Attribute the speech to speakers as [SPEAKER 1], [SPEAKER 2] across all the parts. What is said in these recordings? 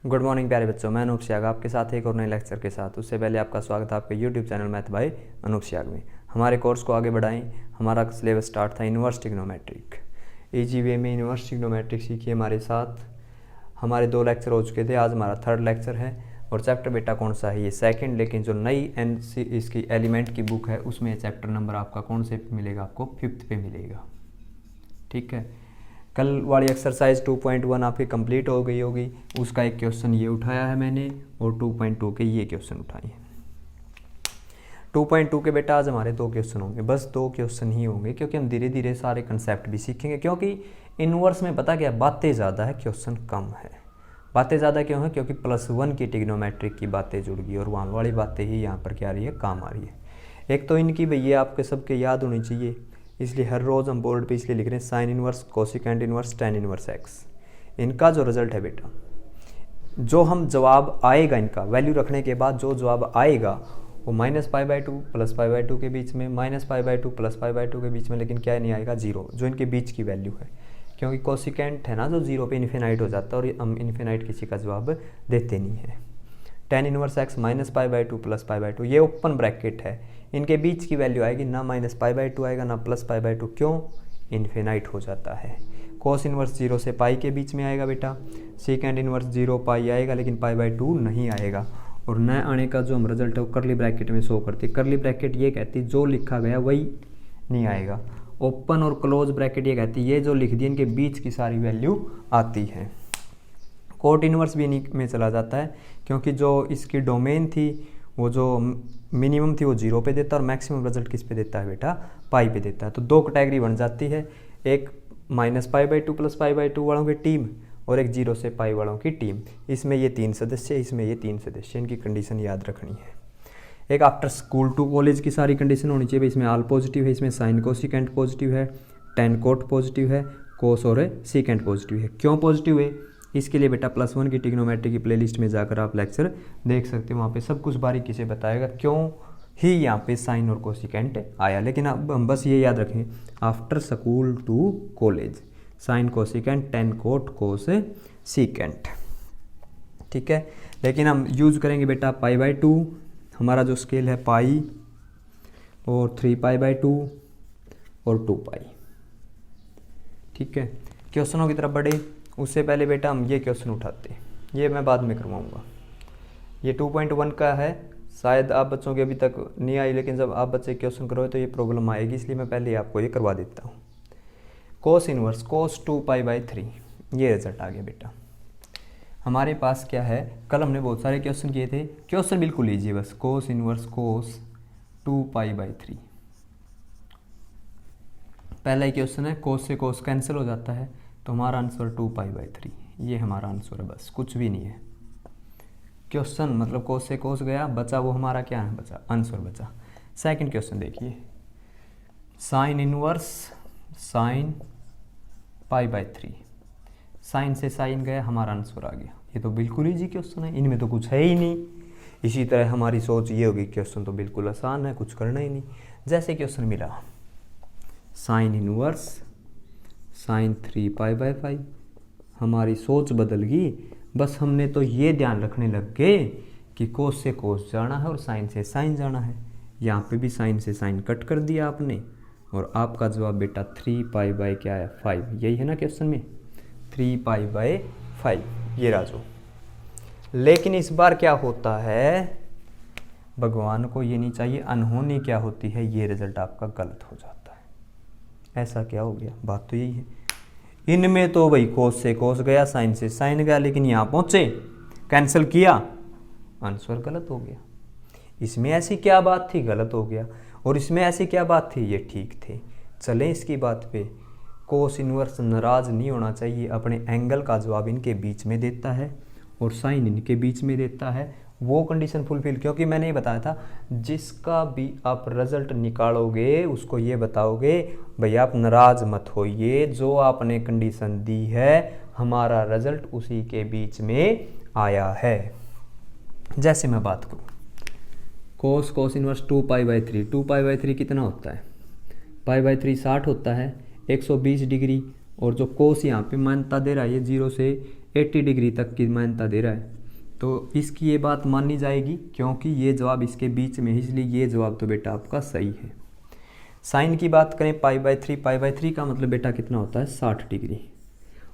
[SPEAKER 1] Good morning प्यारे बच्चों, मैं अनूप सियाग आपके साथ एक और नए लेक्चर के साथ। उससे पहले आपका स्वागत है आपके YouTube channel math by Anoop Siyag में। हमारे कोर्स को आगे बढ़ाएं। हमारा सिलेबस स्टार्ट था इन्वर्स ट्रिग्नोमेट्रिक। इजी वे में इन्वर्स ट्रिग्नोमेट्रिक सीखिए हमारे साथ। हमारे 2 लेक्चर हो चुके थे, आज हमारा 3rd लेक्चर है। और चैप्टर बेटा कौन सा है? ये 2nd, लेकिन जो नई इसकी एलिमेंट की बुक है उसमें चैप्टर नंबर आपका कौन से पे मिलेगा? आपको 5th पे मिलेगा। ठीक है, कल वाली एक्सरसाइज 2.1 आपकी कंप्लीट हो गई होगी। उसका एक क्वेश्चन ये उठाया है मैंने और 2.2 के ये क्वेश्चन उठाए हैं। 2.2 के बेटा आज हमारे 2 क्वेश्चन होंगे, बस 2 क्वेश्चन ही होंगे, क्योंकि हम धीरे धीरे सारे कंसेप्ट भी सीखेंगे। क्योंकि इनवर्स में पता क्या, बातें ज़्यादा है, क्वेश्चन कम है। बातें ज़्यादा क्यों है? क्योंकि +1 की ट्रिग्नोमेट्रिक की बातें जुड़ गई और वहाँ वाली बातें ही यहाँ पर क्या आ रही है? काम आ रही है। एक तो इनकी भैया आपके सबके याद होनी चाहिए, इसलिए हर रोज़ हम बोर्ड पे इसलिए लिख रहे हैं sine inverse, cosecant inverse, tan inverse x. इनका जो रिजल्ट है बेटा, जो हम जवाब आएगा, इनका वैल्यू रखने के बाद जो जवाब आएगा वो -π/2 +π/2 के बीच में, -π/2 +π/2 के बीच में, लेकिन क्या नहीं आएगा? 0, जो इनके बीच की वैल्यू है। क्योंकि कोसिकेंट है ना, जो 0 पे इन्फिनाइट हो जाता है और हम इन्फिनाइट किसी का जवाब देते नहीं है। टेन इनवर्स एक्स -π/2 +π/2, ये ओपन ब्रैकेट है। इनके बीच की वैल्यू आएगी ना -π/2 आएगा ना +π/2। क्यों? इन्फिनाइट हो जाता है। कोस इनवर्स 0 से पाई के बीच में आएगा बेटा। सीकेंड इनवर्स 0 पाई आएगा, लेकिन π/2 नहीं आएगा। और न आने का जो हम रिजल्ट है वो करली ब्रैकेट में शो करती है। करली ब्रैकेट ये कहती है जो लिखा गया वही नहीं आएगा। ओपन और क्लोज ब्रैकेट ये कहती है ये जो लिख दिया इनके बीच की सारी वैल्यू आती है। कोट इनवर्स भी इन्हीं में चला जाता है, क्योंकि जो इसकी डोमेन थी वो जो मिनिमम थी वो 0 पे देता है और मैक्सिमम रिजल्ट किस पे देता है बेटा? पाई पे देता है। तो 2 कैटेगरी बन जाती है, एक -π/2 +π/2 वालों की टीम और एक 0 से पाई वालों की टीम। इसमें ये 3 सदस्य, इसमें ये 3 सदस्य, इनकी कंडीशन याद रखनी है। एक आफ्टर स्कूल टू कॉलेज की सारी कंडीशन होनी चाहिए। इसमें आल पॉजिटिव है, इसमें साइन कोसिकेंट पॉजिटिव है, टेन कोट पॉजिटिव है, कोस और सीकेंट पॉजिटिव है। क्यों पॉजिटिव है? इसके लिए बेटा +1 की ट्रिग्नोमेट्री की प्लेलिस्ट में जाकर आप लेक्चर देख सकते हो, वहाँ पे सब कुछ बारीकी से बताएगा क्यों ही यहाँ पे साइन और कोसिकेंट आया। लेकिन अब हम बस ये याद रखें, after school to college sine cosecant tan cot cos secant. ठीक है, लेकिन हम यूज करेंगे बेटा π/2, हमारा जो स्केल है पाई, और 3π/2 और 2π। ठीक है, क्वेश्चनों की तरफ बढ़े उससे पहले बेटा हम ये क्वेश्चन उठाते हैं, ये मैं बाद में करवाऊंगा। ये 2.1 का है, शायद आप बच्चों के अभी तक नहीं आई, लेकिन जब आप बच्चे क्वेश्चन करोगे तो ये प्रॉब्लम आएगी, इसलिए मैं पहले आपको ये करवा देता हूँ। कोस इनवर्स कोस 2π/3, ये रिजल्ट आ गया बेटा। हमारे पास क्या है, कल हमने बहुत सारे क्वेश्चन किए थे, क्वेश्चन बिल्कुल लीजिए बस। कोस इनवर्स कोस 2π/3, पहला ही क्वेश्चन है, कोस से कोस कैंसिल हो जाता है, तो हमारा आंसर 2π/3, ये हमारा आंसर है, बस कुछ भी नहीं है। क्वेश्चन मतलब कोस से कोस गया, बचा वो हमारा क्या है? बचा आंसर बचा। सेकंड क्वेश्चन देखिए, साइन इनवर्स साइन π/3, साइन से साइन गया, हमारा आंसर आ गया। ये तो बिल्कुल ईजी क्वेश्चन है, इनमें तो कुछ है ही नहीं। इसी तरह हमारी सोच ये होगी, क्वेश्चन तो बिल्कुल आसान है, कुछ करना ही नहीं। जैसे क्वेश्चन मिला साइन इनवर्स साइन 3π/5, हमारी सोच बदल गई। बस हमने तो ये ध्यान रखने लग गए कि कोस से कोस जाना है और साइन से साइन जाना है। यहाँ पे भी साइन से साइन कट कर दिया आपने, और आपका जवाब बेटा 3π/ क्या है? 5। यही है ना क्वेश्चन में, 3π/5 ये राजो। लेकिन इस बार क्या होता है, भगवान को ये नहीं चाहिए, अनहोनी क्या होती है, ये रिजल्ट आपका गलत हो जाता है। ऐसा क्या हो गया? बात तो यही है, इनमें तो भाई कोस से कोस गया, साइन से साइन गया, लेकिन यहाँ पहुंचे कैंसिल किया, आंसर गलत हो गया। इसमें ऐसी क्या बात थी, गलत हो गया। और इसमें ऐसी क्या बात थी, ये ठीक थे। चलें इसकी बात पे। कोस इनवर्स नाराज नहीं होना चाहिए, अपने एंगल का जवाब इनके बीच में देता है और साइन इनके बीच में देता है, वो कंडीशन फुलफिल। क्योंकि मैंने ये बताया था, जिसका भी आप रिजल्ट निकालोगे उसको ये बताओगे भैया आप नाराज मत होइए, जो आपने कंडीशन दी है हमारा रिजल्ट उसी के बीच में आया है। जैसे मैं बात करूँ, कोस कोस इनवर्स 2π/3, 2π/3 कितना होता है? π/3 60 होता है, 120 डिग्री। और जो कोस यहाँ पे मान्यता दे रहा है ये 0 से 80 डिग्री तक की मान्यता दे रहा है, तो इसकी ये बात मानी जाएगी क्योंकि ये जवाब इसके बीच में है, इसलिए ये जवाब तो बेटा आपका सही है। साइन की बात करें पाई बाई 3 का मतलब बेटा कितना होता है 60 डिग्री,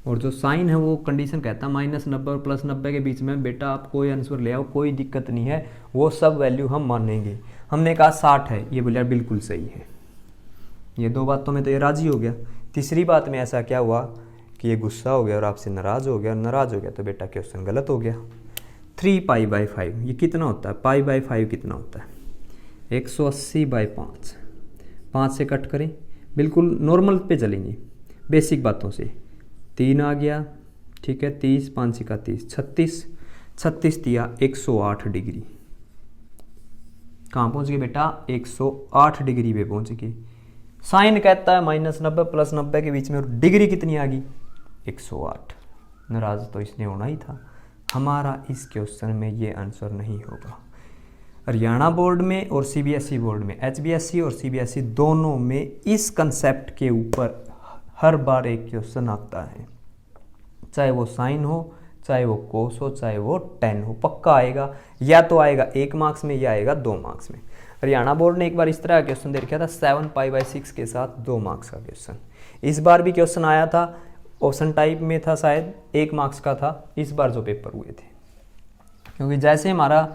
[SPEAKER 1] और जो साइन है वो कंडीशन कहता है -90 और +90 के बीच में बेटा आप कोई आंसर ले आओ, कोई दिक्कत नहीं है, वो सब वैल्यू हम मानेंगे। हमने कहा 60 है, ये बोलिए बिल्कुल सही है। ये दो बातों में तो ये राजी हो गया। तीसरी बात में ऐसा क्या हुआ कि ये गुस्सा हो गया और आपसे नाराज़ हो गया, नाराज़ हो गया तो बेटा क्वेश्चन गलत हो गया। 3 पाई/5 ये कितना होता है, पाई/5 कितना होता है 180/5, 5 से कट करें, बिल्कुल नॉर्मल पे चलेंगे बेसिक बातों से। 3 आ गया, ठीक है, 30, 5 का 30, 36 दिया 108 डिग्री। कहाँ पहुँच गए बेटा 108 डिग्री पे पहुँच गए। साइन कहता है -90 +90 के बीच में, और डिग्री कितनी आ गई 108। नाराज तो इसने होना ही था। हमारा इस क्वेश्चन में ये आंसर नहीं होगा। हरियाणा बोर्ड में और सीबीएसई बोर्ड में, एचबीएसई और सीबीएसई दोनों में इस कंसेप्ट के ऊपर हर बार एक क्वेश्चन आता है, चाहे वो साइन हो, चाहे वो कोस हो, चाहे वो टेन हो, पक्का आएगा। या तो आएगा 1 मार्क्स में या आएगा 2 मार्क्स में। हरियाणा बोर्ड ने एक बार इस तरह का क्वेश्चन दे रखा था 7 पाई/6 के साथ 2 मार्क्स का क्वेश्चन। इस बार भी क्वेश्चन आया था, ऑप्शन टाइप में था, शायद 1 मार्क्स का था इस बार जो पेपर हुए थे। क्योंकि जैसे हमारा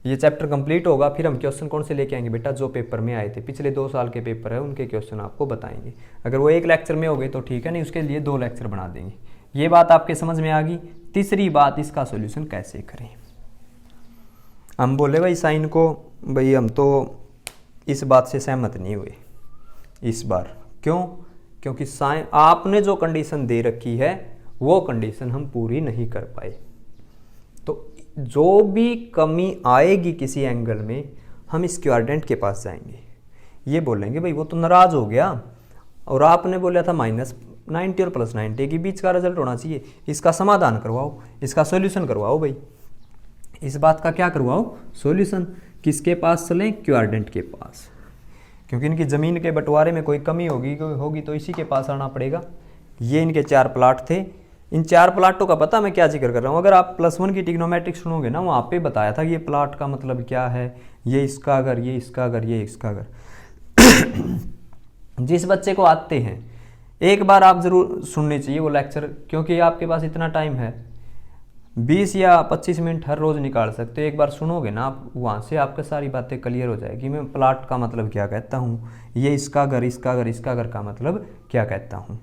[SPEAKER 1] ये चैप्टर कंप्लीट होगा फिर हम क्वेश्चन कौन से लेके आएंगे बेटा, जो पेपर में आए थे, पिछले 2 साल के पेपर है उनके क्वेश्चन आपको बताएंगे। अगर वो 1 लेक्चर में हो गए तो ठीक है, नहीं उसके लिए 2 लेक्चर बना देंगे। ये बात आपके समझ में आ गई। तीसरी बात, इसका सोल्यूशन कैसे करें। हम बोले भाई साइन को, भाई हम तो इस बात से सहमत नहीं हुए इस बार। क्यों? क्योंकि साइन आपने जो कंडीशन दे रखी है वो कंडीशन हम पूरी नहीं कर पाए। तो जो भी कमी आएगी किसी एंगल में, हम इस क्वाड्रेंट के पास जाएंगे, ये बोलेंगे भाई वो तो नाराज हो गया और आपने बोला था -90 और +90 के बीच का रिजल्ट होना चाहिए, इसका समाधान करवाओ, इसका सॉल्यूशन करवाओ। भाई इस बात का क्या करवाओ, सॉल्यूशन। किसके पास चलें, क्वाड्रेंट के पास, क्योंकि इनकी ज़मीन के बंटवारे में कोई कमी होगी तो इसी के पास आना पड़ेगा। ये इनके 4 प्लाट थे, इन 4 प्लाटों का पता मैं क्या जिक्र कर रहा हूँ। अगर आप +1 की ट्रिग्नोमेट्रिक सुनोगे ना, वहाँ पे बताया था कि ये प्लाट का मतलब क्या है, ये इसका अगर, ये इसका अगर, ये इसका अगर। जिस बच्चे को आते हैं एक बार आप ज़रूर सुनने चाहिए वो लेक्चर, क्योंकि आपके पास इतना टाइम है, 20 या 25 मिनट हर रोज़ निकाल सकते हो। एक बार सुनोगे ना आप, वहाँ से आपके सारी बातें क्लियर हो जाएगी। मैं प्लाट का मतलब क्या कहता हूँ, ये इसका घर, इसका घर, इसका घर का मतलब क्या कहता हूँ,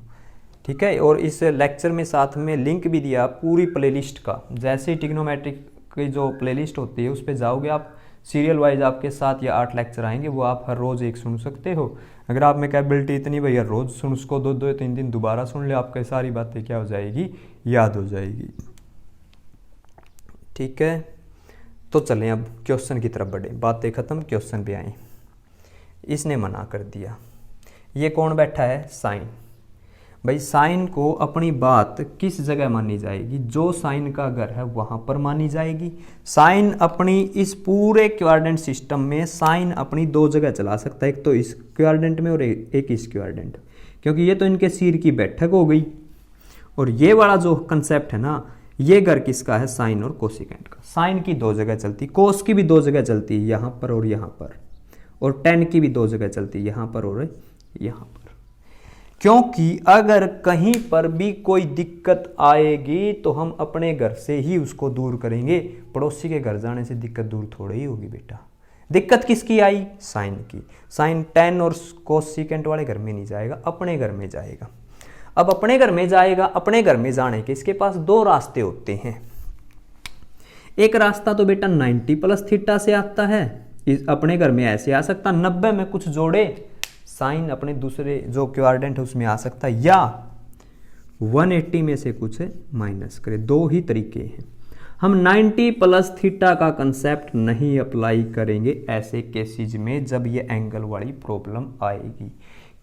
[SPEAKER 1] ठीक है। और इस लेक्चर में साथ में लिंक भी दिया पूरी प्लेलिस्ट का। जैसे ही ट्रिग्नोमेट्रिक की जो प्लेलिस्ट होती है उस पर जाओगे आप, सीरियल वाइज आपके 7 या 8 लेक्चर आएंगे, वो आप हर रोज़ एक सुन सकते हो। अगर आप में कैपेबिलिटी इतनी भैया रोज़ सुन, उसको 2-2-3 दिन दोबारा सुन ले, आपके सारी बातें क्या हो जाएगी, याद हो जाएगी, ठीक है। तो चलें अब क्वेश्चन की तरफ बढ़े, बातें ख़त्म, क्वेश्चन पे आए। इसने मना कर दिया, ये कौन बैठा है, साइन। भाई साइन को अपनी बात किस जगह मानी जाएगी, जो साइन का घर है वहाँ पर मानी जाएगी। साइन अपनी इस पूरे क्वाड्रेंट सिस्टम में साइन अपनी 2 जगह चला सकता है, एक तो इस क्वाड्रेंट में और एक इस क्वाड्रेंट, क्योंकि ये तो इनके सिर की बैठक हो गई। और ये वाला जो कंसेप्ट है ना, ये घर किसका है, साइन और कोसिकेंट का। साइन की 2 जगह चलती, कोस की भी 2 जगह चलती है, यहाँ पर और यहाँ पर, और टेन की भी 2 जगह चलती है, यहाँ पर और यहाँ पर। क्योंकि अगर कहीं पर भी कोई दिक्कत आएगी तो हम अपने घर से ही उसको दूर करेंगे, पड़ोसी के घर जाने से दिक्कत दूर थोड़ी ही होगी बेटा। दिक्कत किसकी आई, साइन की। साइन टेन और कोसिकेंट वाले घर में नहीं जाएगा, अपने घर में जाएगा। अब अपने घर में जाएगा, अपने घर में जाने के इसके पास 2 रास्ते होते हैं। एक रास्ता तो बेटा 90 + थीटा से आता है, अपने घर में ऐसे आ सकता, 90 में कुछ जोड़े साइन अपने दूसरे जो क्वाड्रेंट है उसमें आ सकता है, या 180 में से कुछ माइनस करे। 2 ही तरीके हैं। हम 90 + थीटा का कंसेप्ट नहीं अप्लाई करेंगे ऐसे केसेज में जब ये एंगल वाली प्रॉब्लम आएगी।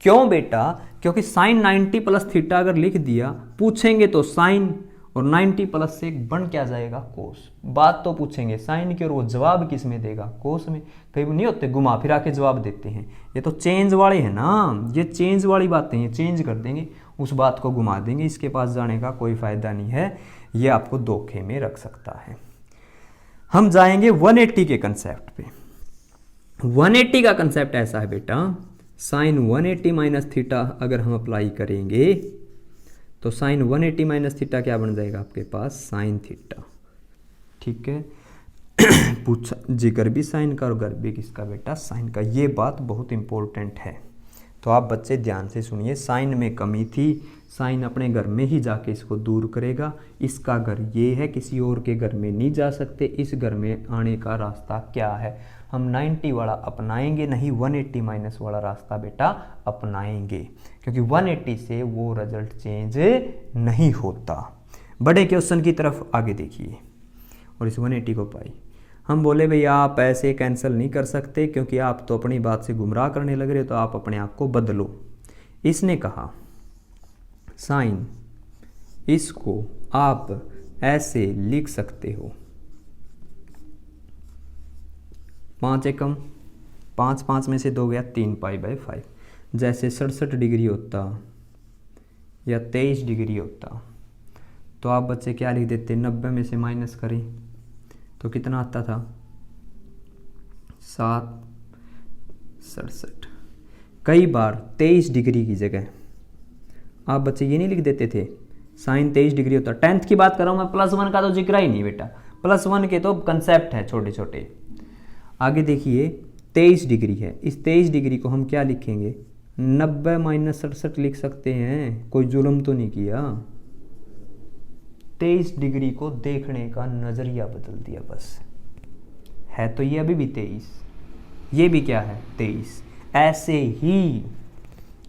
[SPEAKER 1] क्यों बेटा, क्योंकि साइन 90 + थीटा अगर लिख दिया, पूछेंगे तो साइन, और 90 प्लस से बन क्या जाएगा, कोस। बात तो पूछेंगे साइन की और वो जवाब किस में देगा, कोस में। कई नहीं होते घुमा फिरा के जवाब देते हैं, ये तो चेंज वाले हैं ना, ये चेंज वाली बातें हैं, चेंज कर देंगे, उस बात को घुमा देंगे। इसके पास जाने का कोई फ़ायदा नहीं है। ये आपको धोखे में रख सकता है। हम जाएंगे 180 के कंसेप्ट पे। 180 का कंसेप्ट ऐसा है बेटा, साइन 180 माइनस थीटा अगर हम अप्लाई करेंगे तो साइन 180 माइनस थीटा क्या बन जाएगा आपके पास, साइन थीटा। ठीक है, पूछा जिक्र भी साइन का और घर भी किसका बेटा, साइन का। ये बात बहुत इंपॉर्टेंट है, तो आप बच्चे ध्यान से सुनिए। साइन में कमी थी, साइन अपने घर में ही जाके इसको दूर करेगा। इसका घर ये है, किसी और के घर में नहीं जा सकते। इस घर में आने का रास्ता क्या है, हम 90 वाला अपनाएंगे, नहीं 180 माइनस वाला रास्ता बेटा अपनाएंगे, क्योंकि 180 से वो रिजल्ट चेंज नहीं होता। बड़े क्वेश्चन की तरफ आगे देखिए, और इस 180 को पाई। हम बोले भैया आप ऐसे कैंसिल नहीं कर सकते, क्योंकि आप तो अपनी बात से गुमराह करने लग रहे हो, तो आप अपने आप को बदलो। इसने कहा साइन इसको आप ऐसे लिख सकते हो, 5 एकम 5, 5 में से 2 गया 3 पाई बाय 5। जैसे 67 डिग्री होता या 23 डिग्री होता तो आप बच्चे क्या लिख देते, 90 में से माइनस करें तो कितना आता था, 767। कई बार 23 डिग्री की जगह आप बच्चे ये नहीं लिख देते थे, साइन 23 डिग्री होता। 10th की बात कर रहा हूँ मैं, +1 का तो जिक्र ही नहीं बेटा, +1 के तो कंसेप्ट है छोटे छोटे। आगे देखिए 23 डिग्री है, इस 23 डिग्री को हम क्या लिखेंगे, 90 माइनस 67 लिख सकते हैं, कोई जुल्म तो नहीं किया। 23 डिग्री को देखने का नजरिया बदल दिया बस, है तो ये अभी भी 23, ये भी क्या है 23। ऐसे ही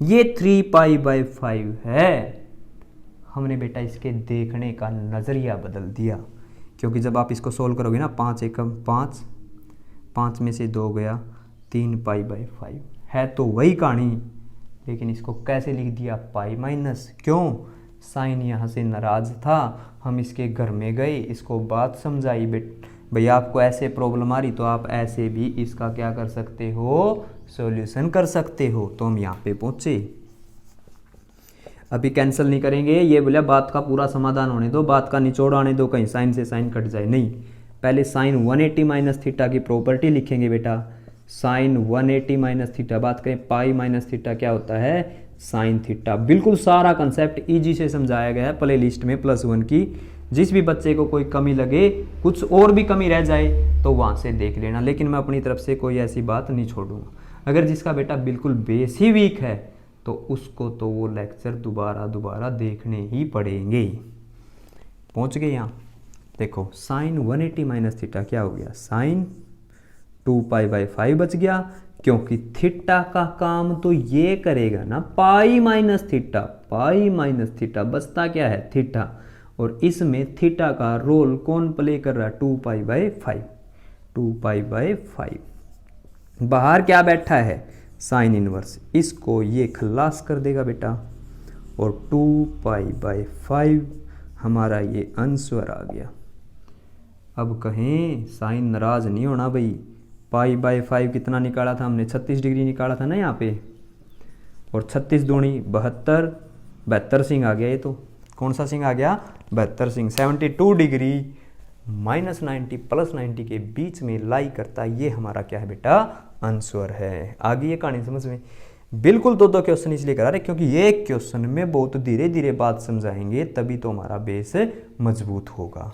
[SPEAKER 1] ये 3 पाई बाय 5 है, हमने बेटा इसके देखने का नजरिया बदल दिया, क्योंकि जब आप इसको सोल्व करोगे ना, 5 एकम 5, 5 में से 2 गया 3 पाई बाय 5, है तो वही कहानी, लेकिन इसको कैसे लिख दिया, पाई माइनस। क्यों, साइन यहाँ से नाराज था, हम इसके घर में गए, इसको बात समझाई, भैया आपको ऐसे प्रॉब्लम आ रही तो आप ऐसे भी इसका क्या कर सकते हो, सॉल्यूशन कर सकते हो। तो हम यहाँ पे पहुंचे। अभी कैंसिल नहीं करेंगे, ये बोला बात का पूरा समाधान होने दो, बात का निचोड़ आने दो, कहीं साइन से साइन कट जाए, नहीं। पहले साइन 180 माइनस थीटा की प्रॉपर्टी लिखेंगे बेटा, साइन 180 माइनस थीटा। बात करें पाई माइनस थीटा क्या होता है, साइन थीटा। बिल्कुल सारा कंसेप्ट इजी से समझाया गया है प्ले लिस्ट में +1 की। जिस भी बच्चे को कोई कमी लगे, कुछ और भी कमी रह जाए तो वहाँ से देख लेना, लेकिन मैं अपनी तरफ से कोई ऐसी बात नहीं छोड़ूंगा। अगर जिसका बेटा बिल्कुल बेस ही वीक है तो उसको तो वो लेक्चर दोबारा देखने ही पड़ेंगे। पहुँच गए यहाँ, देखो साइन 180 माइनस थीटा क्या हो गया, साइन 2 पाई बाय 5 बच गया, क्योंकि थीटा का काम तो ये करेगा ना, pi minus theta, pi minus theta बचता क्या है, थीटा। और इसमें थीटा का रोल कौन प्ले कर रहा है, 2 पाई बाय 5, 2 पाई बाय 5। बाहर क्या बैठा है, साइन इनवर्स, इसको ये खल्लास कर देगा बेटा, और 2 पाई बाय 5 हमारा ये आंसर आ गया। अब कहें साइन नाराज नहीं होना भाई, पाई बाय 5 कितना निकाला था हमने, 36 डिग्री निकाला था ना यहाँ पे, और 36 दूनी 72, 72 सिंह आ गया। ये तो कौन सा सिंह आ गया, 72 सिंह। 72 डिग्री -90 +90 के बीच में लाई करता, ये हमारा क्या है बेटा, आंसर है। आगे ये कहानी समझ में, बिल्कुल दो क्वेश्चन इसलिए करा रहे क्योंकि ये क्वेश्चन में बहुत धीरे धीरे बात समझाएंगे, तभी तो हमारा बेस मजबूत होगा।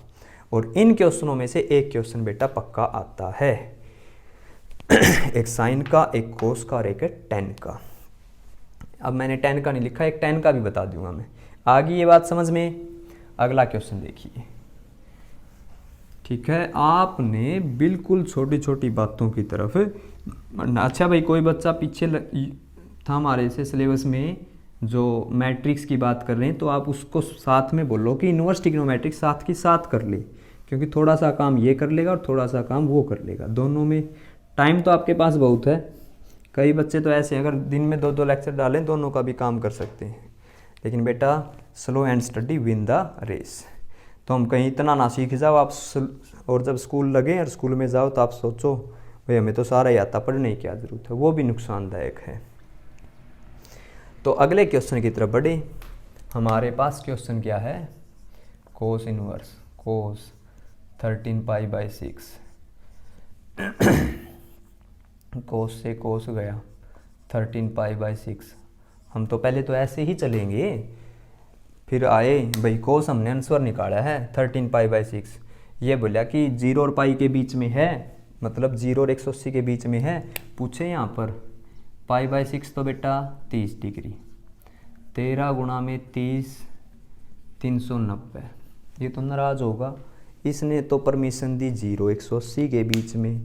[SPEAKER 1] और इन क्वेश्चनों में से एक क्वेश्चन बेटा पक्का आता है, एक साइन का, एक कोस का और एक टेन का। अब मैंने टेन का नहीं लिखा, एक टेन का भी बता दूंगा मैं। आगे ये बात समझ में। अगला क्वेश्चन देखिए, ठीक है, आपने बिल्कुल छोटी छोटी बातों की तरफ। अच्छा भाई, कोई बच्चा पीछे था हमारे से सिलेबस में जो मैट्रिक्स की बात कर रहे हैं, तो आप उसको साथ में बोलो कि इनवर्स ट्रिग्नोमेट्रिक्स साथ की साथ कर ले, क्योंकि थोड़ा सा काम ये कर लेगा और थोड़ा सा काम वो कर लेगा। दोनों में टाइम तो आपके पास बहुत है। कई बच्चे तो ऐसे हैं, अगर दिन में 2-2 लेक्चर डालें दोनों का भी काम कर सकते हैं, लेकिन बेटा slow and steady win the race. तो हम कहीं इतना ना सीख जाओ आप, और जब स्कूल लगे और स्कूल में जाओ तो आप सोचो भाई हमें तो सारा ही आता, पढ़ने की क्या ज़रूरत है, वो भी नुकसानदायक है। तो अगले क्वेश्चन की तरफ बढ़े। हमारे पास क्वेश्चन क्या है, कोस इनवर्स कोस 13π/6 कोस से कोस गया 13π/6। हम तो पहले तो ऐसे ही चलेंगे, फिर आए भाई कोस हमने आंसर निकाला है 13π/6। ये बोला कि 0 और पाई के बीच में है, मतलब 0 और 180 के बीच में है। पूछे यहाँ पर π/6 तो बेटा 30 डिग्री, 13 गुणा में 30 390। ये तो नाराज होगा, इसने तो परमिशन दी 0 180 के बीच में।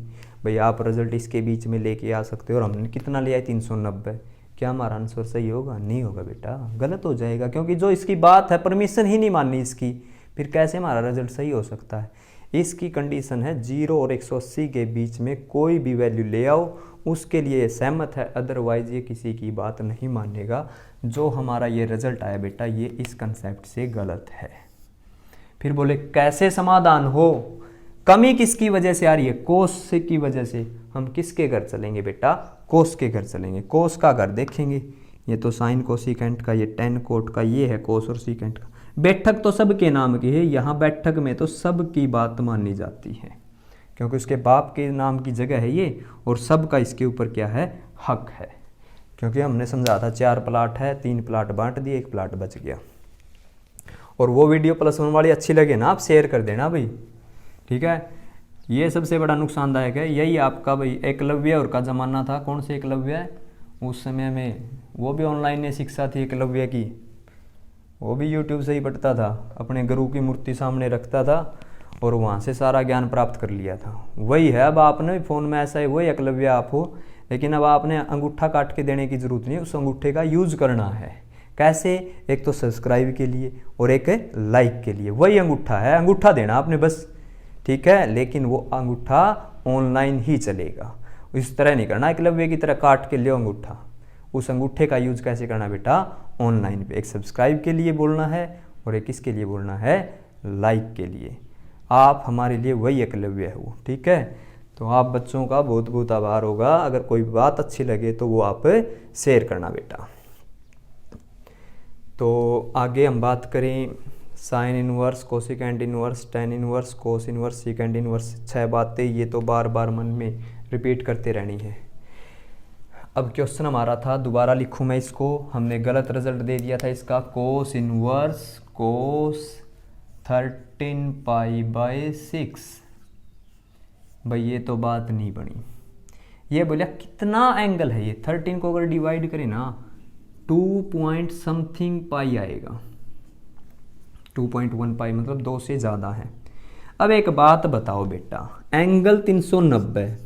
[SPEAKER 1] भाई आप रिजल्ट इसके बीच में लेके आ सकते हो, और हमने कितना लिया है 390। क्या हमारा आंसर सही होगा? नहीं होगा बेटा, गलत हो जाएगा, क्योंकि जो इसकी बात है परमिशन ही नहीं माननी इसकी, फिर कैसे हमारा रिजल्ट सही हो सकता है। इसकी कंडीशन है 0 और 180 के बीच में कोई भी वैल्यू ले आओ, उसके लिए ये सहमत है, अदरवाइज ये किसी की बात नहीं मानेगा। जो हमारा ये रिजल्ट आया बेटा, ये इस कंसेप्ट से गलत है। फिर बोले कैसे समाधान हो? कमी किसकी वजह से आ रही है? कोस की वजह से। हम किसके घर चलेंगे बेटा? कोस के घर चलेंगे। कोस का घर देखेंगे, ये तो साइन कोसिकेंट का, ये टेन कोट का, ये है कोस और सीकेंट का। बैठक तो सबके नाम की है, यहाँ बैठक में तो सबकी बात मानी जाती है, क्योंकि उसके बाप के नाम की जगह है ये, और सबका इसके ऊपर क्या है? हक है। क्योंकि हमने समझा था 4 प्लाट है, 3 प्लाट बांट दिए, 1 प्लाट बच गया। और वो वीडियो +1 वाली अच्छी लगे ना, आप शेयर कर देना भाई, ठीक है। ये सबसे बड़ा नुकसानदायक है। यही आपका भाई एकलव्य और का ज़माना था। कौन से एकलव्य है? उस समय में वो भी ऑनलाइन शिक्षा थी एकलव्य की, वो भी यूट्यूब से ही पढ़ता था, अपने गुरु की मूर्ति सामने रखता था और वहाँ से सारा ज्ञान प्राप्त कर लिया था। वही है अब आपने फ़ोन में, ऐसा है वही एकलव्य आप हो, लेकिन अब आपने अंगूठा काट के देने की ज़रूरत नहीं, उस अंगूठे का यूज़ करना है। कैसे? एक तो सब्सक्राइब के लिए और एक लाइक के लिए। वही अंगूठा है, अंगूठा देना आपने बस, ठीक है। लेकिन वो अंगूठा ऑनलाइन ही चलेगा, इस तरह नहीं करना एकलव्य की तरह काट के लियो अंगूठा। उस अंगूठे का यूज कैसे करना बेटा? ऑनलाइन पे। एक सब्सक्राइब के लिए बोलना है और एक किसके लिए बोलना है? लाइक के लिए। आप हमारे लिए वही एकलव्य हो, ठीक है। तो आप बच्चों का बहुत बहुत आभार होगा। अगर कोई बात अच्छी लगे तो वो आप शेयर करना बेटा। तो आगे हम बात करें sine inverse, cosecant inverse, tan inverse, cos inverse, secant inverse. 6 बातें, ये तो बार बार मन में रिपीट करते रहनी है। अब क्वेश्चन हमारा था, दोबारा लिखूँ मैं इसको, हमने गलत रिजल्ट दे दिया था इसका। Cos inverse cos 13π/6। भाई ये तो बात नहीं बनी। ये बोला कितना एंगल है ये? 13 को अगर डिवाइड करें ना 2 पॉइंट समथिंग पाई आएगा, 2.1 पाई, मतलब 2 से ज़्यादा है। अब एक बात बताओ बेटा, एंगल 390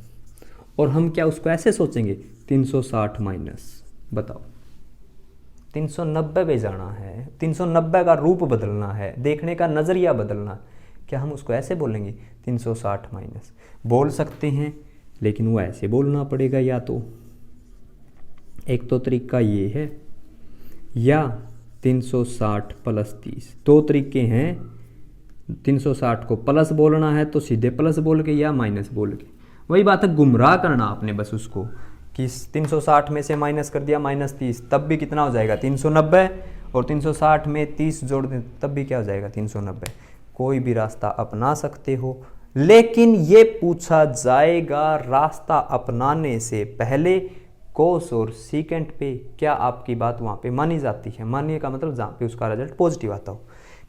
[SPEAKER 1] और हम क्या उसको ऐसे सोचेंगे 360 माइनस? बताओ, 390 पे जाना है, 390 का रूप बदलना है, देखने का नज़रिया बदलना। क्या हम उसको ऐसे बोलेंगे 360 माइनस? बोल सकते हैं, लेकिन वो ऐसे बोलना पड़ेगा। या तो एक तो तरीका ये है, या 360 + 30। 2 तरीके हैं। 360 को प्लस बोलना है तो सीधे प्लस बोल के, या माइनस बोल के। वही बात है, गुमराह करना आपने बस उसको, कि 360 में से माइनस कर दिया -30, तब भी कितना हो जाएगा 390, और 360 में 30 जोड़ दें तब भी क्या हो जाएगा 390। कोई भी रास्ता अपना सकते हो, लेकिन ये पूछा जाएगा रास्ता अपनाने से पहले कोस और सीकेंट पे क्या आपकी बात वहाँ पे मानी जाती है? मानिए का मतलब जहाँ पे उसका रिजल्ट पॉजिटिव आता हो।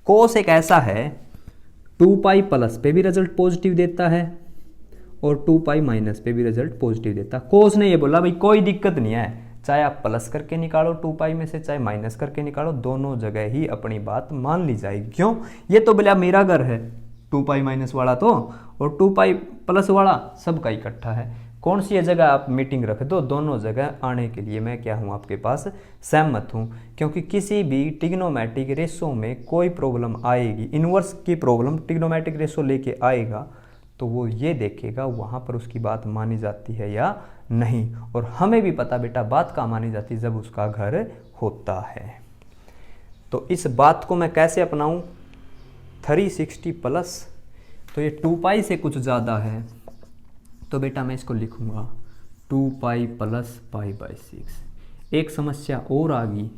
[SPEAKER 1] कोस एक ऐसा है 2π प्लस पे भी रिजल्ट पॉजिटिव देता है और 2π माइनस पे भी रिजल्ट पॉजिटिव देता है। कोस ने ये बोला भाई कोई दिक्कत नहीं है, चाहे आप प्लस करके निकालो 2π में से, चाहे माइनस करके निकालो, दोनों जगह ही अपनी बात मान ली जाएगी। क्यों? ये तो बोला मेरा घर है 2π माइनस वाला तो, और 2π प्लस वाला सबका इकट्ठा है। कौन सी जगह आप मीटिंग रख दो, दोनों जगह आने के लिए मैं क्या हूँ आपके पास सहमत हूँ। क्योंकि किसी भी ट्रिग्नोमेट्रिक रेशो में कोई प्रॉब्लम आएगी, इन्वर्स की प्रॉब्लम ट्रिग्नोमेट्रिक रेशो लेके आएगा, तो वो ये देखेगा वहाँ पर उसकी बात मानी जाती है या नहीं। और हमें भी पता बेटा बात कहाँ मानी जाती है, जब उसका घर होता है। तो इस बात को मैं कैसे अपनाऊँ? 360 प्लस, तो ये 2π से कुछ ज़्यादा है, तो बेटा मैं इसको लिखूंगा 2π + π/6। एक समस्या और आ गई,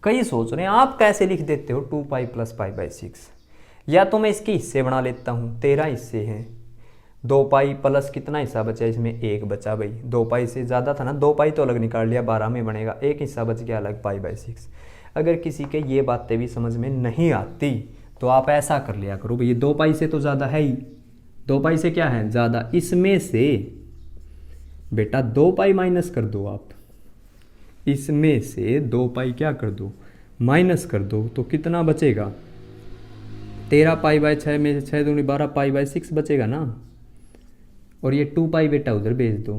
[SPEAKER 1] कई सोच रहे हैं आप कैसे लिख देते हो 2π + π/6? या तो मैं इसके हिस्से बना लेता हूँ, 13 हिस्से हैं, 2 पाई प्लस कितना हिस्सा बचा, इसमें 1 बचा भाई, 2 पाई से ज़्यादा था ना, 2 पाई तो अलग निकाल लिया, 12 में बनेगा, 1 हिस्सा बच गया अलग, पाई/6। अगर किसी के ये बातें भी समझ में नहीं आती तो आप ऐसा कर लिया करो भाई, ये 2 पाई से तो ज़्यादा है ही, 2 पाई से क्या है ज़्यादा, इसमें से बेटा 2 पाई माइनस कर दो आप, इसमें से 2 पाई क्या कर दो, माइनस कर दो, तो कितना बचेगा, 13 पाई/6 में से 6 दूनी 12 पाई/6 बचेगा ना। और ये 2 पाई बेटा उधर भेज दो,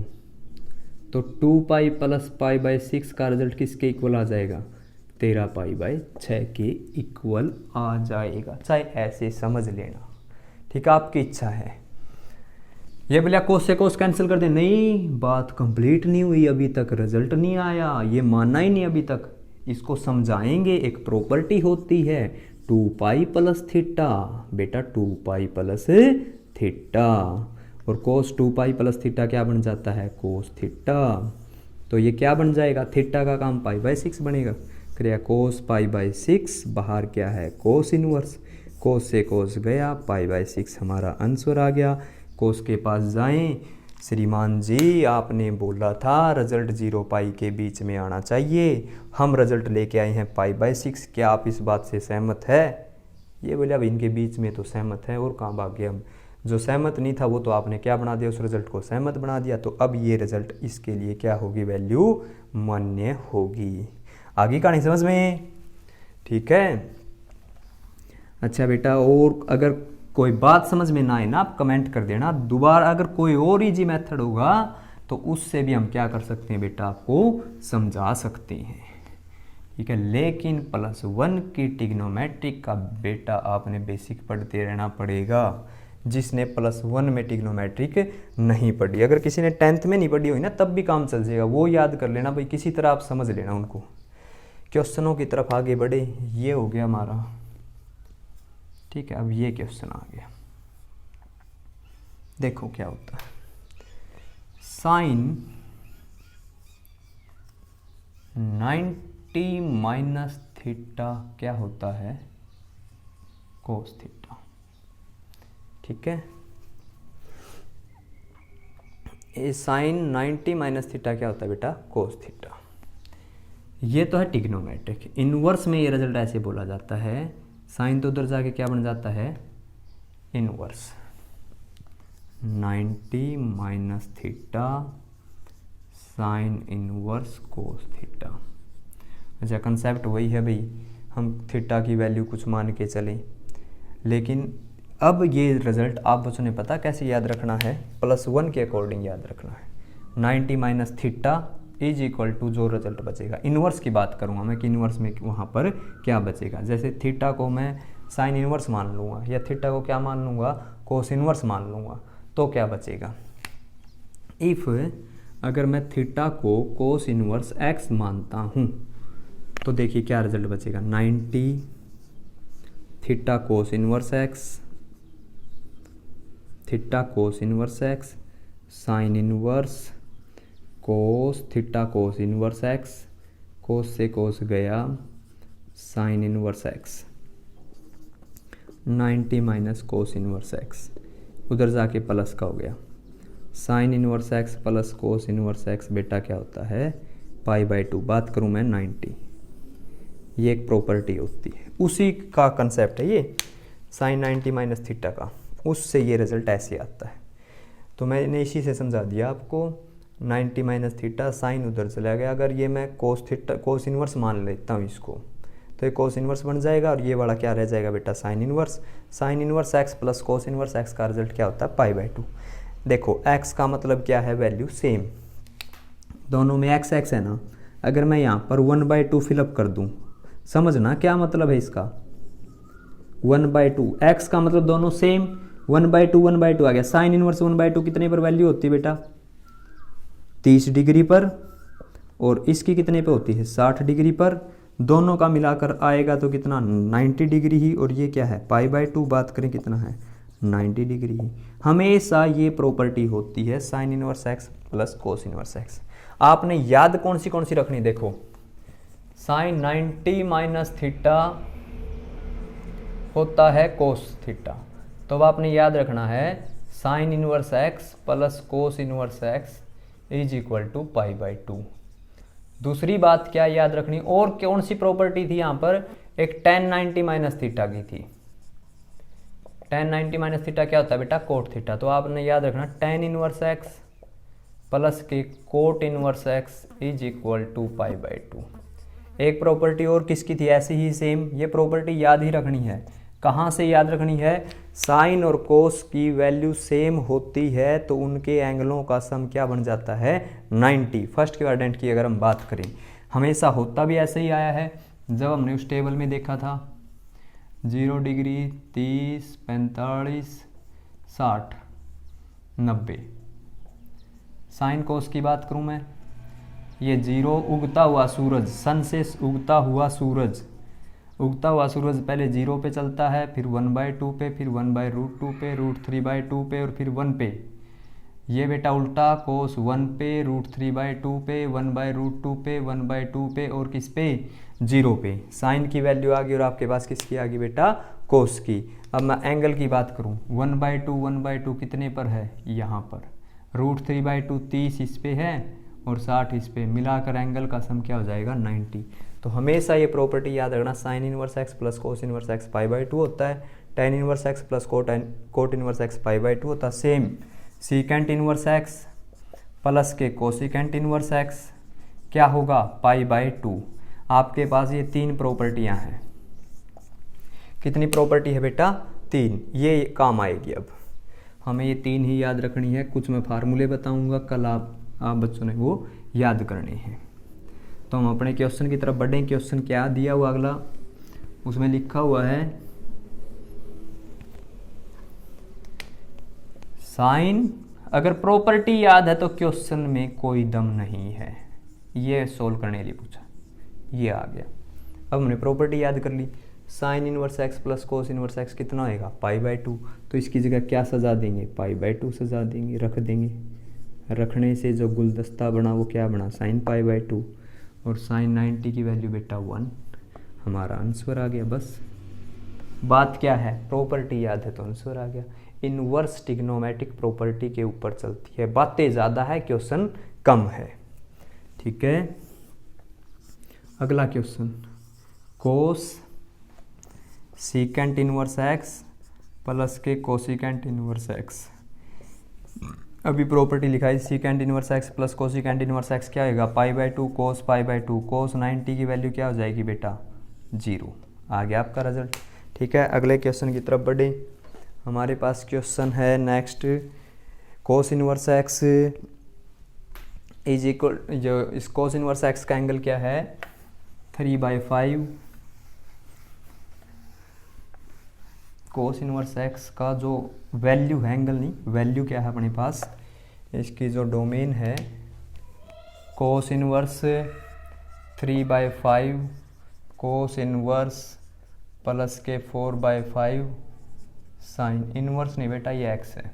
[SPEAKER 1] तो 2 पाई प्लस पाई/6 का रिजल्ट किसके इक्वल आ जाएगा, 13 पाई/6 के इक्वल आ जाएगा। चाहे ऐसे समझ लेना, ठीक है, आपकी इच्छा है। ये बोलिया कोस से कोस कैंसिल कर दे, नहीं, बात कंप्लीट नहीं हुई, अभी तक रिजल्ट नहीं आया, ये मानना ही नहीं अभी तक, इसको समझाएंगे। एक प्रॉपर्टी होती है 2 पाई प्लस थीटा, बेटा 2 पाई प्लस थीटा, और कोस 2 पाई प्लस थीटा क्या बन जाता है, कोस थीटा। तो ये क्या बन जाएगा, थीटा का काम पाई/6 बनेगा, क्रिया कोस पाई/6, बाहर क्या है कोस इनवर्स, कोस से कोस गया, पाई/6 हमारा आंसर आ गया। कोस के पास जाएं, श्रीमान जी आपने बोला था रिजल्ट 0 पाई के बीच में आना चाहिए, हम रिजल्ट लेके आए हैं पाई/6, क्या आप इस बात से सहमत है। ये बोले अब इनके बीच में तो सहमत है, और कहाँ भाग गए हम, जो सहमत नहीं था वो तो आपने क्या बना दिया, उस रिजल्ट को सहमत बना दिया, तो अब ये रिजल्ट इसके लिए क्या होगी, वैल्यू मान्य होगी। आगे कहानी समझ में, ठीक है। अच्छा बेटा, और अगर कोई बात समझ में ना आए ना, आप कमेंट कर देना, दोबारा अगर कोई और इजी मेथड होगा तो उससे भी हम क्या कर सकते हैं बेटा, आपको समझा सकते हैं, ठीक है। लेकिन +1 की ट्रिग्नोमेट्रिक का बेटा आपने बेसिक पढ़ते रहना पड़ेगा, जिसने +1 में ट्रिग्नोमेट्रिक नहीं पढ़ी। अगर किसी ने 10th में नहीं पढ़ी हुई ना, तब भी काम चल जाएगा, वो याद कर लेना भाई, किसी तरह आप समझ लेना उनको। क्वेश्चनों की तरफ आगे बढ़े, ये हो गया हमारा, ठीक है। अब ये क्वेश्चन आ गया, देखो क्या होता है, साइन 90 माइनस थीटा क्या होता है, कोस थीटा, ठीक है। ये साइन 90 माइनस थीटा क्या होता है बेटा, कोस थीटा। ये तो है ट्रिग्नोमेट्रिक, इनवर्स में ये रिजल्ट ऐसे बोला जाता है, साइन तो उधर जाके क्या बन जाता है, inverse 90 minus theta sine inverse cos theta. अच्छा, कंसेप्ट वही है भाई, हम थीटा की वैल्यू कुछ मान के चलें, लेकिन अब ये रिजल्ट आप बच्चों ने पता कैसे याद रखना है, +1 के अकॉर्डिंग याद रखना है। 90 minus theta is equal to जो रिजल्ट बचेगा, इनवर्स की बात करूँगा मैं कि इनवर्स में वहाँ पर क्या बचेगा। जैसे थीटा को मैं साइन इनवर्स मान लूँगा, या थीटा को क्या मान लूँगा, कोस इनवर्स मान लूँगा, तो क्या बचेगा, इफ़ अगर मैं थीटा को कोस इनवर्स x मानता हूँ, तो देखिए क्या रिजल्ट बचेगा, 90 theta cos inverse x, theta cos inverse x sine inverse cos theta cos inverse x, कोस से कोस गया, sine inverse x, 90 minus cos inverse x, उधर जाके प्लस का हो गया, sine inverse x plus cos inverse x बेटा क्या होता है, पाई/2। बात करूँ मैं 90, ये एक प्रॉपर्टी होती है, उसी का कंसेप्ट है ये, साइन 90 माइनस थीटा का, उससे ये रिजल्ट ऐसे आता है। तो मैंने इसी से समझा दिया आपको, 90 माइनस थीटा, साइन उधर चला गया, अगर ये मैं कोस थीटा कोस इनवर्स मान लेता हूँ इसको, तो ये कोस इनवर्स बन जाएगा, और ये वाला क्या रह जाएगा बेटा, sine inverse. Sine inverse x plus cos inverse x का रिजल्ट क्या होता है, पाई/2। देखो x का मतलब क्या है, वैल्यू सेम, दोनों में x x है ना, अगर मैं यहाँ पर 1/2 फिलअप कर दूँ, समझना क्या मतलब है इसका, 1/2, x का मतलब दोनों सेम, 1/2 आ गया। साइन इनवर्स 1/2 कितने पर वैल्यू होती है बेटा, 30 डिग्री पर, और इसकी कितने पे होती है, 60 डिग्री पर, दोनों का मिलाकर आएगा तो कितना, 90 डिग्री ही, और ये क्या है, पाई/2, बात करें कितना है, 90 डिग्री ही। हमेशा ये प्रॉपर्टी होती है sine inverse x plus cos inverse x। आपने याद कौन सी रखनी, देखो साइन 90 माइनस थीटा होता है कोस थीटा। तो अब आपने याद रखना है sine inverse x plus cos inverse x is equal to π/2। दूसरी बात क्या याद रखनी, और कौन सी प्रॉपर्टी थी यहाँ पर, एक tan 90 माइनस थीटा की थी। tan 90 माइनस थीटा क्या होता है बेटा, कोट थीटा। तो आपने याद रखना tan इनवर्स एक्स प्लस के cot inverse x is equal to π/2। एक प्रॉपर्टी और किसकी थी ऐसी ही सेम, ये प्रॉपर्टी याद ही रखनी है। कहाँ से याद रखनी है, साइन और कोस की वैल्यू सेम होती है तो उनके एंगलों का सम क्या बन जाता है 90। फर्स्ट क्वाड्रेंट की अगर हम बात करें, हमेशा होता भी ऐसे ही आया है। जब हमने उस टेबल में देखा था 0 डिग्री 30 45 60 90, साइन कोस की बात करूं मैं, ये 0 उगता हुआ सूरज, सन से उगता हुआ सूरज, उगता हुआ सूरज पहले 0 पे चलता है, फिर 1/2 पे, फिर 1/√2 पे, √3/2 पे और फिर 1 पे। ये बेटा उल्टा कोस 1 पे, √3/2 पे, 1/√2 पे, 1/2 पे और किस पे 0 पे। साइन की वैल्यू आ गई और आपके पास किसकी आ गई बेटा, कोस की। अब मैं एंगल की बात करूं, 1/2 कितने पर है, यहाँ पर, √3/2 30 इस पे है और 60 इस पे, मिलाकर एंगल का सम क्या हो जाएगा 90। तो हमेशा ये प्रॉपर्टी याद रखना, sine inverse x plus cos inverse x π/2 होता है, tan inverse x plus cot inverse x π/2 होता है। Same secant inverse x plus के कोसिकेंट इनवर्स एक्स क्या होगा π/2। आपके पास ये 3 प्रॉपर्टियां हैं। कितनी प्रॉपर्टी है बेटा, 3। ये काम आएगी। अब हमें ये 3 ही याद रखनी है। कुछ मैं फार्मूले बताऊंगा, कल आप बच्चों ने वो याद करने हैं। तो हम अपने क्वेश्चन की तरफ बढ़ें। क्वेश्चन क्या दिया हुआ अगला, उसमें लिखा हुआ है साइन, अगर प्रॉपर्टी याद है तो क्वेश्चन में कोई दम नहीं है। ये सोल्व करने के लिए पूछा, ये आ गया। अब हमने प्रॉपर्टी याद कर ली, sine inverse x plus cos inverse x कितना आएगा π/2। तो इसकी जगह क्या सजा देंगे, π/2 सजा देंगे, रख देंगे। रखने से जो गुलदस्ता बना वो क्या बना, साइन π/2 और साइन 90 की वैल्यू बेटा 1, हमारा आंसर आ गया। बस बात क्या है, प्रॉपर्टी याद है तो आंसर आ गया। इनवर्स ट्रिग्नोमेट्रिक प्रॉपर्टी के ऊपर चलती है, बातें ज़्यादा है क्वेश्चन कम है। ठीक है, अगला क्वेश्चन, कोस सीकेंट इनवर्स एक्स प्लस के कोसिकेंट इनवर्स एक्स। अभी प्रॉपर्टी लिखा है secant inverse x plus cosecant inverse x क्या होगा, π/2 कोस π/2। कोस 90 की वैल्यू क्या हो जाएगी बेटा 0। आ गया आपका रिजल्ट। ठीक है, अगले क्वेश्चन की तरफ बढ़े। हमारे पास क्वेश्चन है next, cos inverse x is equal, जो इस कोस इनवर्स एक्स का एंगल क्या है 3/5। कोस इनवर्स एक्स का जो वैल्यू है, एंगल नहीं, वैल्यू क्या है अपने पास, इसकी जो डोमेन है cos inverse 3/5 cos inverse plus के 4/5 साइन इनवर्स नहीं बेटा, ये एक्स है।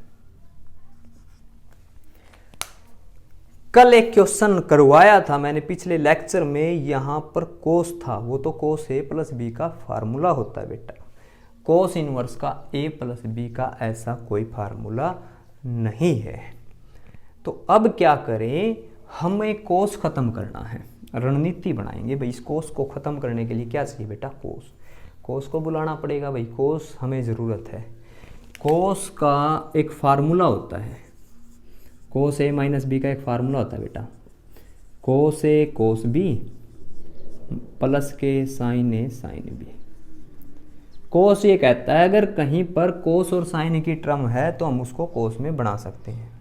[SPEAKER 1] कल एक क्वेश्चन करवाया था मैंने पिछले लेक्चर में, यहां पर कोस था, वो तो कोस ए प्लस बी का फार्मूला होता है बेटा। कोस इनवर्स का ए प्लस बी का ऐसा कोई फार्मूला नहीं है। तो अब क्या करें, हमें कोस खत्म करना है, रणनीति बनाएंगे भाई। इस कोस को खत्म करने के लिए क्या चाहिए बेटा, कोस को बुलाना पड़ेगा भाई, कोस हमें ज़रूरत है। कोस का एक फार्मूला होता है, कोस ए माइनस बी का एक फार्मूला होता है बेटा, कोस ए कोस बी प्लस के साइन ए साइन बी। कोस ये कहता है अगर कहीं पर कोस और साइन की टर्म है तो हम उसको कोस में बना सकते हैं।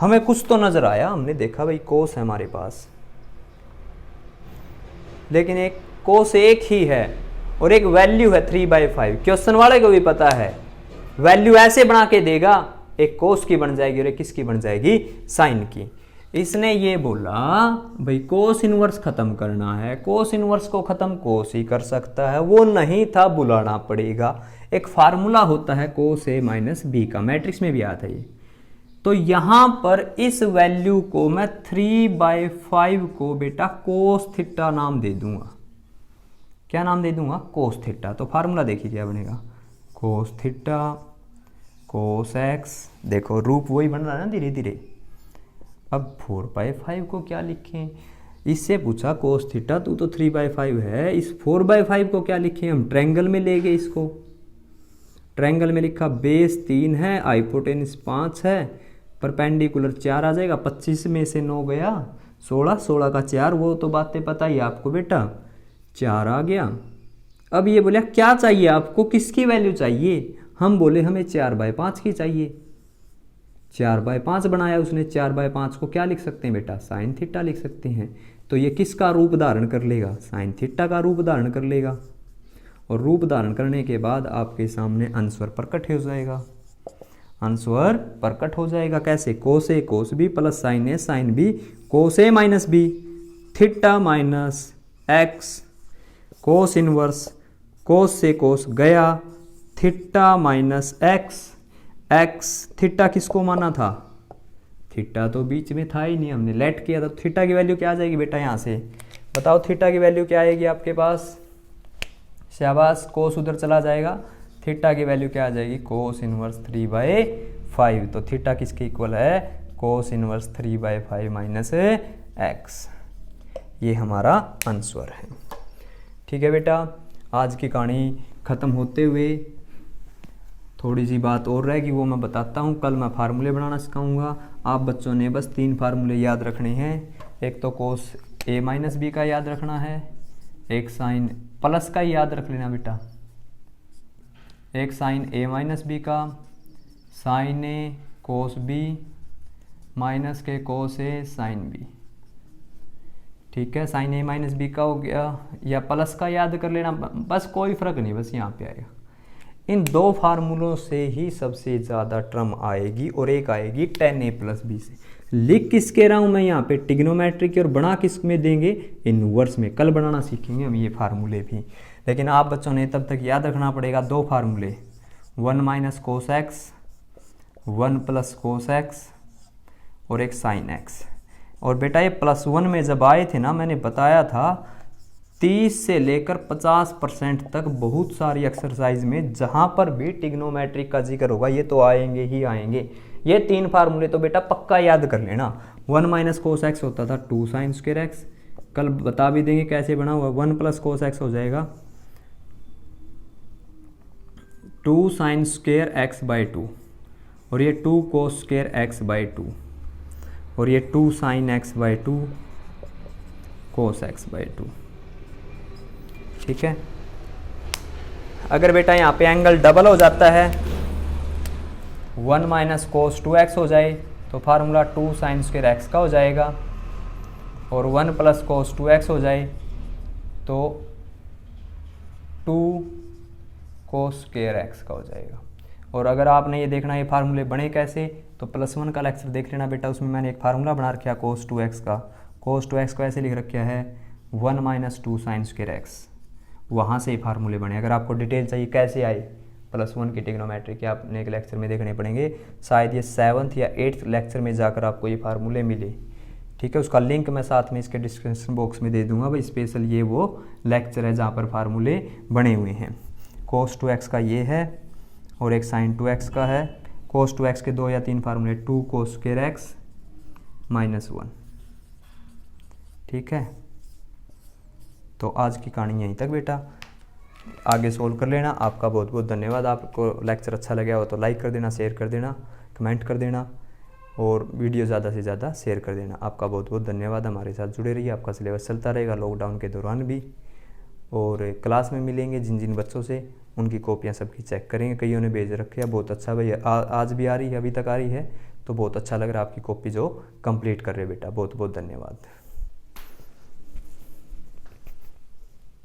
[SPEAKER 1] हमें कुछ तो नजर आया, हमने देखा भाई कोस है हमारे पास, लेकिन एक कोस एक ही है और एक वैल्यू है 3/5। क्वेश्चन वाले को भी पता है वैल्यू ऐसे बना के देगा, एक कोस की बन जाएगी और एक किसकी बन जाएगी, साइन की। इसने ये बोला भाई कोस इनवर्स खत्म करना है, कोस इनवर्स को खत्म कोस ही कर सकता है, वो नहीं था, बुलाना पड़ेगा। एक फार्मूला होता है कोस ए माइनस बी का, मैट्रिक्स में भी आता है ये। तो यहां पर इस वैल्यू को मैं 3/5 को बेटा कोस थीटा नाम दे दूंगा। क्या नाम दे दूंगा, कोस थीटा। तो फार्मूला देखिए क्या बनेगा, कोस थीटा कोस एक्स, देखो रूप वही बन रहा है ना धीरे धीरे। अब 4/5 को क्या लिखें, इससे पूछा कोस थीटा तू तो 3/5 है, इस 4/5 को क्या लिखें हम, ट्रायंगल में ले गए इसको। ट्रायंगल में लिखा बेस 3 है, हाइपोटेनस 5 है, परपेंडिकुलर 4 आ जाएगा, 25 में से 9 गया 16, 16 का 4, वो तो बातें पता ही आपको बेटा, 4 आ गया। अब ये बोला क्या चाहिए आपको, किसकी वैल्यू चाहिए, हम बोले हमें 4/5 की चाहिए। 4/5 बनाया उसने, 4/5 को क्या लिख सकते हैं बेटा, साइन थीटा लिख सकते हैं। तो ये किसका रूप धारण कर लेगा, साइन थीटा का रूप धारण कर लेगा। और रूप धारण करने के बाद आपके सामने अंशवर प्रकट हो जाएगा, अंशवर प्रकट हो जाएगा। कैसे, cos A cos B plus sine A sine B cos A minus B theta minus x cos inverse cos से कोस गया theta minus x, x theta किसको माना था, थीटा तो बीच में था ही नहीं, हमने लेट किया था। थीटा की वैल्यू क्या आ जाएगी बेटा, यहाँ से बताओ थीटा की वैल्यू क्या आएगी आपके पास, शाबाश, कोस उधर चला जाएगा, थीटा की वैल्यू क्या आ जाएगी, कोस इनवर्स 3/5। तो थीटा किसके इक्वल है, कोस इनवर्स 3/5 माइनस एक्स, ये हमारा आंसर है। ठीक है बेटा, आज की कहानी ख़त्म होते हुए थोड़ी सी बात और रहेगी, वो मैं बताता हूँ। कल मैं फार्मूले बनाना सिखाऊंगा, आप बच्चों ने बस 3 फार्मूले याद रखने हैं। एक तो कोस ए माइनस बी का याद रखना है, एक साइन प्लस का याद रख लेना बेटा, एक साइन ए माइनस बी का, साइन ए कोस बी माइनस के कोस ए साइन बी। ठीक है, साइन ए माइनस बी का हो गया, या प्लस का याद कर लेना, बस कोई फ़र्क नहीं, बस यहाँ पे आएगा। इन 2 फार्मूलों से ही सबसे ज़्यादा टर्म आएगी, और एक आएगी tan a प्लस बी से। लिख किसके रहा हूँ मैं यहाँ पे, ट्रिग्नोमेट्रिक, और बना किस में देंगे, इनवर्स में। कल बनाना सीखेंगे हम ये फार्मूले भी, लेकिन आप बच्चों ने तब तक याद रखना पड़ेगा 2 फार्मूले, 1 minus cos x, 1 plus cos x, और एक साइन एक्स। और बेटा ये +1 में जब आए थे ना, मैंने बताया था 30 से लेकर 50% तक बहुत सारी एक्सरसाइज में जहाँ पर भी ट्रिग्नोमेट्रिक का जिक्र होगा ये तो आएंगे ही आएंगे। ये 3 फार्मूले तो बेटा पक्का याद कर लेना। 1 माइनस कोस एक्स होता था 2 साइन स्क्वायर एक्स, कल बता भी देंगे कैसे बना हुआ। 1 प्लस कोस एक्स हो जाएगा 2 साइन स्क्वायर एक्स बाई 2, और ये 2 कोस स्क्वायर एक्स बाई 2, और ये 2 sine x by 2 cos x by 2। ठीक है, अगर बेटा यहाँ पे एंगल डबल हो जाता है, 1 माइनस कोस 2x हो जाए तो फार्मूला 2 साइन स्क्वायर एक्स का हो जाएगा, और 1 प्लस कोस 2x हो जाए तो 2 कोस स्क्वायर एक्स का हो जाएगा। और अगर आपने ये देखना ये फार्मूले बने कैसे, तो +1 का लेक्चर देख लेना बेटा, उसमें मैंने एक फार्मूला बना रखा है कोस 2x का। कोस 2x को ऐसे लिख रखा है 1 माइनस 2 साइन स्क्वायर एक्स, वहाँ से ही फार्मूले बने। अगर आपको डिटेल चाहिए कैसे आए +1 की ट्रिग्नोमेट्री के, आपने एक लेक्चर में देखने पड़ेंगे, शायद ये 7th या 8th लेक्चर में जाकर आपको ये फार्मूले मिले। ठीक है, उसका लिंक मैं साथ में इसके डिस्क्रिप्शन बॉक्स में दे दूंगा भाई, स्पेशल ये वो लेक्चर है जहाँ पर फार्मूले बने हुए हैं। कोस 2x का ये है, और एक साइन 2x का है। कोस 2x के 2 या 3 फार्मूले, 2 कोस स्क्वायर एक्स माइनस 1। ठीक है, तो आज की कहानी यहीं तक बेटा, आगे सोल्व कर लेना। आपका बहुत बहुत धन्यवाद। आपको लेक्चर अच्छा लगा हो तो लाइक कर देना, शेयर कर देना, कमेंट कर देना, और वीडियो ज़्यादा से ज़्यादा शेयर कर देना। आपका बहुत बहुत धन्यवाद। हमारे साथ जुड़े रहिए, आपका सिलेबस चलता रहेगा लॉकडाउन के दौरान भी, और क्लास में मिलेंगे जिन जिन बच्चों से, उनकी कॉपियाँ सबकी चेक करेंगे। कईयों ने भेज रखे है, बहुत अच्छा भाई, आज भी आ रही है, अभी तक आ रही है, तो बहुत अच्छा लग रहा है आपकी कॉपी जो कंप्लीट कर रहे बेटा। बहुत बहुत धन्यवाद।